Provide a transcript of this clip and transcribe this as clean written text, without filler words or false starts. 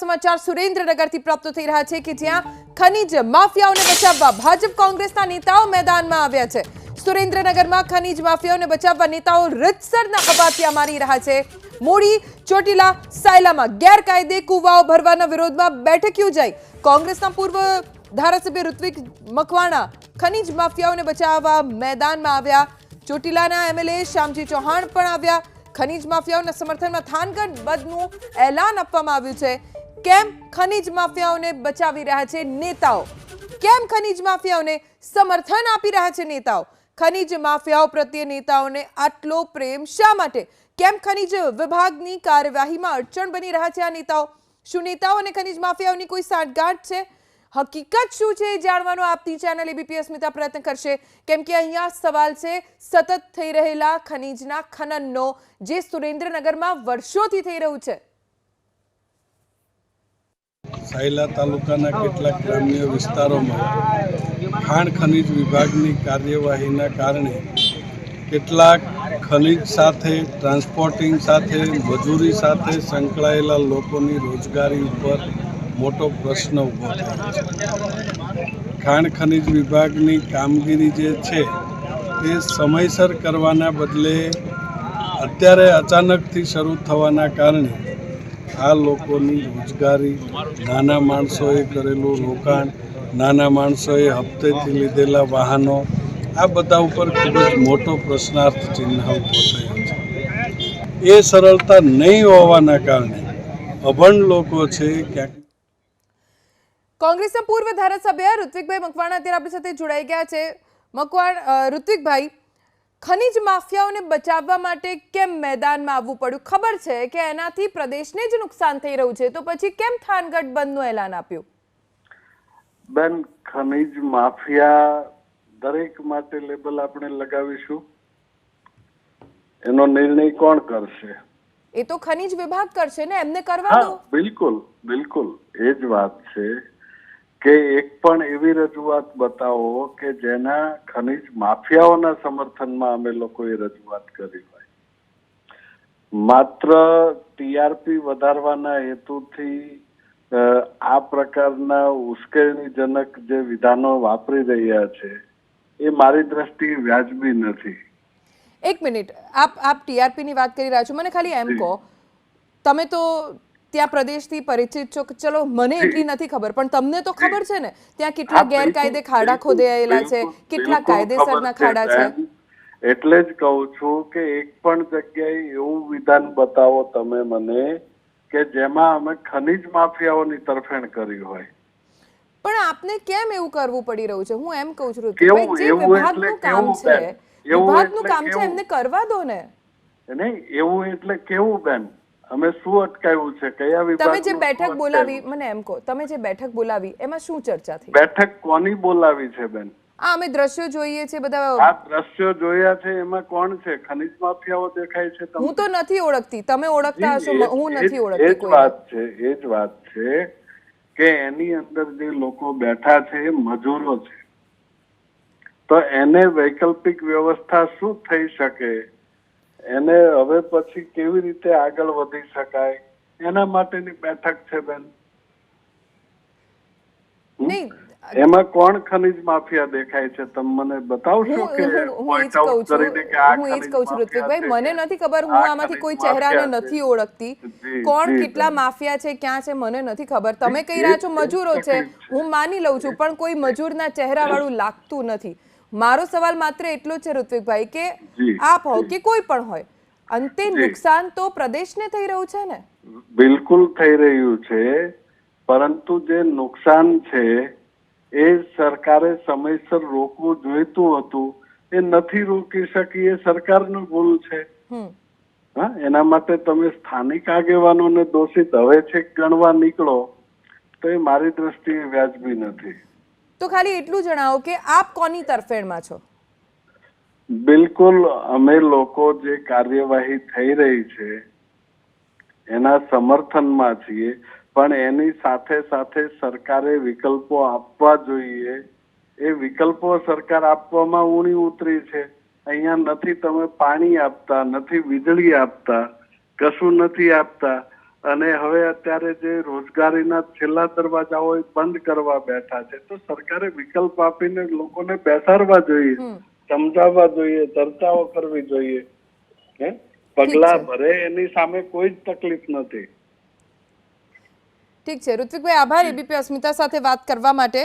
સમાચાર સુરેન્દ્રનગરથી પ્રાપ્ત થઈ રહ્યા છે કે જ્યાં ખનીજ માફિયાઓને બચાવવા ભાજપ કોંગ્રેસના નેતાઓ મેદાનમાં આવ્યા છે। સુરેન્દ્રનગરમાં ખનીજ માફિયાઓને બચાવવા નેતાઓ રીતસરના કબાતિયા મારી રહ્યા છે। મોડી ચોટીલા સાયલામાં ગેરકાયદે કુવાઓ ભરવાના વિરોધમાં બેઠક યોજાઈ। કોંગ્રેસના પૂર્વ ધારાસભ્ય ઋત્વિક મકવાણા ખનીજ માફિયાઓને બચાવવા મેદાનમાં આવ્યા। ચોટીલાના એમએલએ શ્યામજી ચૌહાણ પણ આવ્યા। ખનીજ માફિયાઓના સમર્થનમાં થાનગઢ બંધનું એલાન આપવામાં આવ્યું છે। કેમ ખનીજ માફિયાઓને બચાવી રહ્યા છે નેતાઓ? કેમ ખનીજ માફિયાઓને સમર્થન આપી રહ્યા છે નેતાઓ? ખનીજ માફિયાઓ પ્રત્યે નેતાઓને આટલો પ્રેમ શા માટે? કેમ ખનીજ વિભાગની કાર્યવાહીમાં અડચણ બની રહ્યા છે આ નેતાઓ? શું નેતાઓ અને ખનીજ માફિયાઓની કોઈ સાંઠગાંઠ છે? હકીકત શું છે જાણવાનો આપની ચેનલ એબીપી અસ્મિતા પ્રયત્ન કરશે, કેમ કે અહીંયા સવાલ છે સતત થઈ રહેલા ખનીજના ખનનનો, જે સુરેન્દ્રનગરમાં વર્ષોથી થઈ રહ્યું છે। સાયલા તાલુકાના કેટલાક ગ્રામ્ય વિસ્તારોમાં ખાણ ખનીજ વિભાગની કાર્યવાહીના કારણે કેટલાક ખનીજ સાથે, ટ્રાન્સપોર્ટિંગ સાથે, મજૂરી સાથે સંકળાયેલા લોકોની રોજગારી ઉપર મોટો પ્રશ્ન ઊભો થયો છે। ખાણ ખનીજ વિભાગની કામગીરી જે છે તે સમયસર કરવાના બદલે અત્યારે અચાનકથી શરૂ થવાના કારણે આ લોકોની રોજગારી, નાના માણસોએ કરેલું રોકાણ, નાના માણસોએ હપ્તેથી લીધેલા વાહનો, આ બધા ઉપર ખૂબ જ મોટો પ્રશ્નાર્થ ચિહ્ન ઊભો થયો છે। એ સરળતા નહીં હોવાના કારણે અભણ લોકો છે ક્યાંક। કોંગ્રેસના પૂર્વ ધારાસભ્ય ઋત્વિકભાઈ મકવાણા અત્યારે આપણી સાથે જોડાઈ ગયા છે। ઋત્વિકભાઈ, ખનીજ માફિયાઓને બચાવવા માટે કેમ મેદાનમાં આવવું પડ્યું? ખબર છે કે એનાથી પ્રદેશને જ નુકસાન થઈ રહ્યું છે, તો પછી કેમ થાનગઢ બંધનું એલાન આપ્યું? બેન, ખનીજ માફિયા દરેક માટે લેબલ આપણે લગાવીશું, એનો નિર્ણય કોણ કરશે? એ તો ખનીજ વિભાગ કરશે ને, એમને કરવા દો। બિલકુલ બિલકુલ, એ જ વાત છે કે એક પણ એવી રજૂઆત બતાવો કે જેના ખનીજ માફિયાઓના સમર્થનમાં અમે લોકોએ રજૂઆત કરી હોય। માત્ર ટીઆરપી વધારવાના હેતુથી આ પ્રકારના ઉશ્કેરણીજનક જે વિધાનો વાપરી રહ્યા છે એ મારી દ્રષ્ટિએ વ્યાજબી નથી। એક મિનિટ, આપ ટીઆરપી ની વાત કરી રહ્યા છો, મને ખાલી એમ કહો, તમે તો ત્યાં પ્રદેશથી પરિચિત છો, ચલો મને એટલી નથી ખબર, પણ તમને તો ખબર છે ને ત્યાં કેટલા ગેરકાયદે ખાડા ખોદાયેલા છે, કેટલા કાયદેસરના ખાડા છે? એટલે જ કહું છું કે એક પણ જગ્યાએ એવું વિધાન બતાવો તમે મને કે જેમાં અમે ખનીજ માફિયાઓની તરફેણ કરી હોય। પણ આપને કેમ એવું કરવું પડી રહ્યું છે? હું એમ કહું છું ઋત્વિકભાઈ, જે વિભાગનું કામ છે, વિભાગનું કામ છે, એમને કરવા દો ને। નહીં, એવું એટલે કેવું બેન? અમે શું અટકાવ્યું છે? કયા વિભાગ? તમે જે બેઠક બોલાવી, મને એમ કહો, તમે જે બેઠક બોલાવી એમાં શું ચર્ચા થઈ? બેઠક કોની બોલાવી છે બેન? અમે દ્રશ્યો જોઈએ છે બધા। આ દ્રશ્યો જોયા છે, એમાં કોણ છે? ખનીજ માફિયાઓ દેખાય છે તમને? હું તો નથી ઓળખતી, તમે ઓળખતા હશો, હું નથી ઓળખતી એ જ વાત છે કે એની અંદર જે લોકો બેઠા છે એ મજૂરો છે, તો એને વૈકલ્પિક વ્યવસ્થા શું થઈ શકે, એને હવે પછી કેવી રીતે આગળ વધી શકાય, એના માટેની બેઠક છે બેન। એમાં કોણ ખનીજ માફિયા દેખાય છે? તમે મને બતાવશો કે હું એ જ કહું છું ઋત્વિકભાઈ, મને નથી ખબર, હું આમાંથી કોઈ ચહેરાને નથી ઓળખતી, કોણ કેટલા માફિયા છે, ક્યાં છે, મને નથી ખબર। તમે કહી રહ્યા છો મજૂરો છે, હું માની લઉં છું, પણ કોઈ મજૂરના ચહેરા વાળું લાગતું નથી। મારો સવાલ માત્ર એટલો છે ઋત્વિકભાઈ કે આપ હો કે કોઈ પણ હોય, અંતે નુકસાન તો પ્રદેશને થઈ રહ્યું છે ને? બિલકુલ થઈ રહ્યું છે, પરંતુ જે નુકસાન છે એ સરકારે સમયસર રોકવું જોઈતું હતું, એ નથી રોકી શકી, એ સરકારનો ભૂલ છે। એના માટે તમે સ્થાનિક આગેવાનોને દોષિત હવે છે ગણવા નીકળો તો એ મારી દ્રષ્ટિએ વ્યાજબી નથી। તો ખાલી એટલું જણાવો કે આપ કોની તરફેણમાં છો? બિલકુલ, અમે લોકો જે કાર્યવાહી થઈ રહી છે એના સમર્થનમાં છીએ, પણ એની સાથે સાથે સરકારે વિકલ્પો આપવા જોઈએ। એ વિકલ્પો સરકાર આપવામાં ઊણી ઉતરી છે। અહીંયા નથી તમે પાણી આપતા, નથી વીજળી આપતા, કશું નથી આપતા, અને હવે અત્યારે જે રોજગારીના છેલ્લા દરવાજાઓ એ બંધ કરવા બેઠા છે, તો સરકારે વિકલ્પ આપીને લોકોને બેસાડવા જોઈએ, સમજાવવા જોઈએ, ચર્ચાઓ કરવી જોઈએ, પગલા ભરે એની સામે કોઈ જ તકલીફ નથી. ઠીક છે ઋત્વિકભાઈ, આભાર એબીપી અસ્મિતા સાથે વાત કરવા માટે.